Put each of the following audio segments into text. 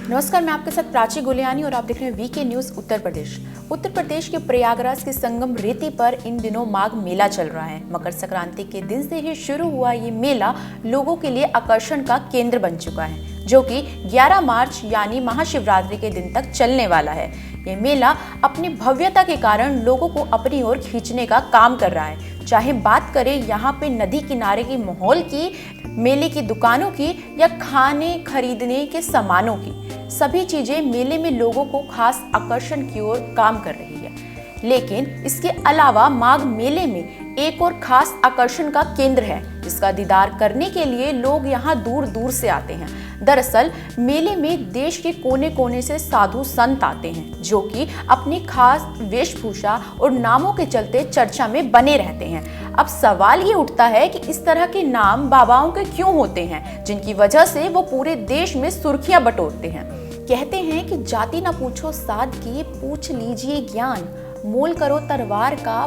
नमस्कार, मैं आपके साथ प्राची गुलियानी और आप देख रहे हैं वीके न्यूज उत्तर प्रदेश। उत्तर प्रदेश के प्रयागराज के संगम रेती पर इन दिनों माघ मेला चल रहा है। मकर संक्रांति के दिन से ही शुरू हुआ ये मेला लोगों के लिए आकर्षण का केंद्र बन चुका है, जो कि 11 मार्च यानी महाशिवरात्रि के दिन तक चलने वाला है। ये मेला अपनी भव्यता के कारण लोगों को अपनी ओर खींचने का काम कर रहा है। चाहे बात करें यहाँ पे नदी किनारे की माहौल की, मेले की दुकानों की या खाने खरीदने के सामानों की, सभी चीजें मेले में लोगों को खास आकर्षण की ओर काम कर रही है। लेकिन इसके अलावा माघ मेले में एक और खास आकर्षण का केंद्र है, जिसका दीदार करने के लिए लोग यहाँ दूर दूर से आते हैं। दरअसल मेले में देश के कोने कोने से साधु संत आते हैं, जो कि अपनी खास वेशभूषा और नामों के चलते चर्चा में बने रहते हैं। अब सवाल ये उठता है कि इस तरह के नाम बाबाओं के क्यों होते हैं, जिनकी वजह से वो पूरे देश में सुर्खियां बटोरते हैं। कहते हैं कि जाति ना पूछो साध की, पूछ लीजिए ज्ञान, मोल करो तलवार का,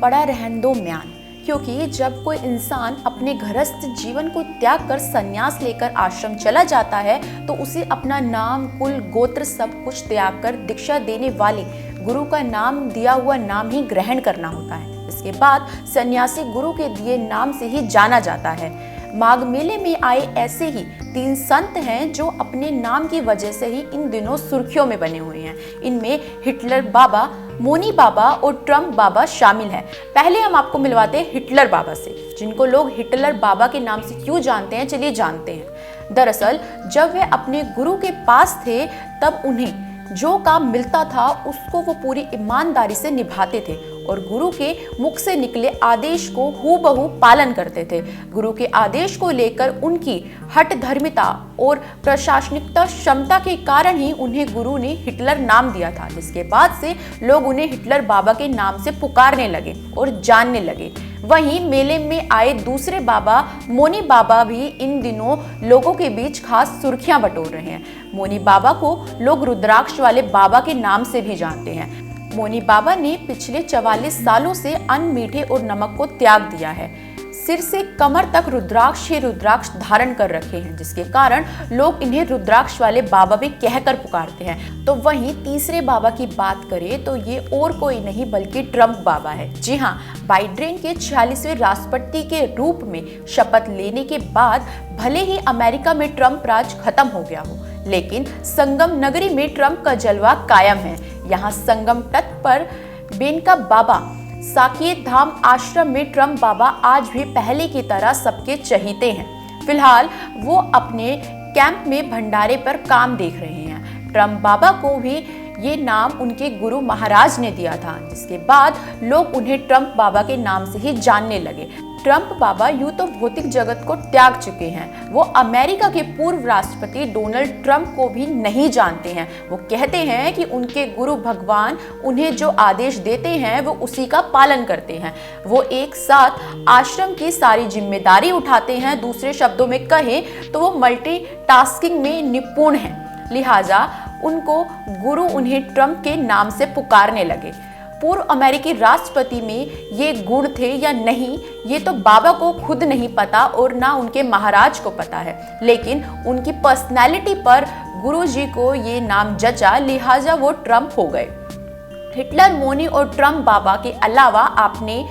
पड़ा रहन दो म्यान। क्योंकि जब कोई इंसान अपने गृहस्थ जीवन को त्याग कर संन्यास लेकर आश्रम चला जाता है, तो उसे अपना नाम, कुल, गोत्र सब कुछ त्याग कर दीक्षा देने वाले गुरु का नाम दिया हुआ नाम ही ग्रहण करना होता है। इसके बाद सन्यासी गुरु के दिए नाम से ही जाना जाता है। माघ मेले में आए ऐसे ही 3 संत हैं जो अपने नाम की वजह से ही इन दिनों सुर्खियों में बने हुए हैं। इनमें हिटलर बाबा, मोनी बाबा और ट्रम्प बाबा शामिल हैं। पहले हम आपको मिलवाते हैं हिटलर बाबा से, जिनको लोग हिटलर बाबा के नाम से क्यों जानते हैं, चलिए जानते हैं। दरअसल जब वे अपने गुरु के पास थे, तब उन्हें जो काम मिलता था उसको वो पूरी ईमानदारी से निभाते थे और गुरु के मुख से निकले आदेश को हूबहू पालन करते थे। गुरु के आदेश को लेकर उनकी हठ धर्मिता और प्रशासनिकता क्षमता के कारण ही उन्हें गुरु ने हिटलर नाम दिया था, जिसके बाद से लोग उन्हें हिटलर बाबा के नाम से पुकारने लगे और जानने लगे। वहीं मेले में आए दूसरे बाबा, मोनी बाबा भी इन दिनों लोगों के बीच खास सुर्खियां बटोर रहे हैं। मोनी बाबा को लोग रुद्राक्ष वाले बाबा के नाम से भी जानते हैं। मोनी बाबा ने पिछले 44 सालों से अन्न, मीठे और नमक को त्याग दिया है। सिर से कमर तक रुद्राक्ष ही रुद्राक्ष धारण कर रखे हैं, जिसके कारण लोग इन्हें रुद्राक्ष वाले बाबा भी कहकर पुकारते हैं। तो वहीं तीसरे बाबा की बात करें तो ये और कोई नहीं बल्कि ट्रम्प बाबा है। जी हाँ, बाइडेन के 46वें राष्ट्रपति के रूप में शपथ लेने के बाद भले ही अमेरिका में ट्रम्प राज खत्म हो गया हो, लेकिन संगम नगरी में ट्रम्प का जलवा कायम है। यहाँ संगम तट पर बेनका बाबा साकेत धाम आश्रम में ट्रम्प बाबा आज भी पहले की तरह सबके चहीते हैं। फिलहाल वो अपने कैंप में भंडारे पर काम देख रहे हैं। ट्रम्प बाबा को भी ये नाम उनके गुरु महाराज ने दिया था, जिसके बाद लोग उन्हें ट्रम्प बाबा के नाम से ही जानने लगे। ट्रम्प बाबा यूं तो भौतिक जगत को त्याग चुके हैं, वो अमेरिका के पूर्व राष्ट्रपति डोनाल्ड ट्रम्प को भी नहीं जानते हैं। वो कहते हैं कि उनके गुरु भगवान उन्हें जो आदेश देते हैं वो उसी का पालन करते हैं। वो एक साथ आश्रम की सारी जिम्मेदारी उठाते हैं। दूसरे शब्दों में कहें तो वो मल्टीटास्किंग में निपुण हैं। लिहाजा उनको गुरु उन्हें ट्रम्प के नाम से पुकारने लगे। पूर्व अमेरिकी राष्ट्रपति में ये गुण थे या नहीं, ये तो बाबा को खुद नहीं पता और ना उनके महाराज को पता है, लेकिन उनकी पर्सनैलिटी पर गुरुजी को ये नाम जचा, लिहाजा वो ट्रम्प हो गए। हिटलर, मोनी और ट्रम्प बाबा के अलावा आपने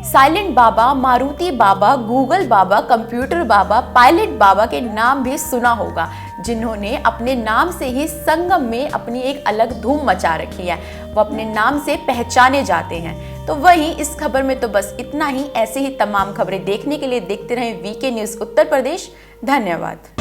साइलेंट बाबा, मारुति बाबा, गूगल बाबा, कंप्यूटर बाबा, पायलट बाबा के नाम भी सुना होगा, जिन्होंने अपने नाम से ही संगम में अपनी एक अलग धूम मचा रखी है। वो अपने नाम से पहचाने जाते हैं। तो वहीं इस खबर में तो बस इतना ही। ऐसे ही तमाम खबरें देखने के लिए देखते रहें वीके न्यूज़ उत्तर प्रदेश। धन्यवाद।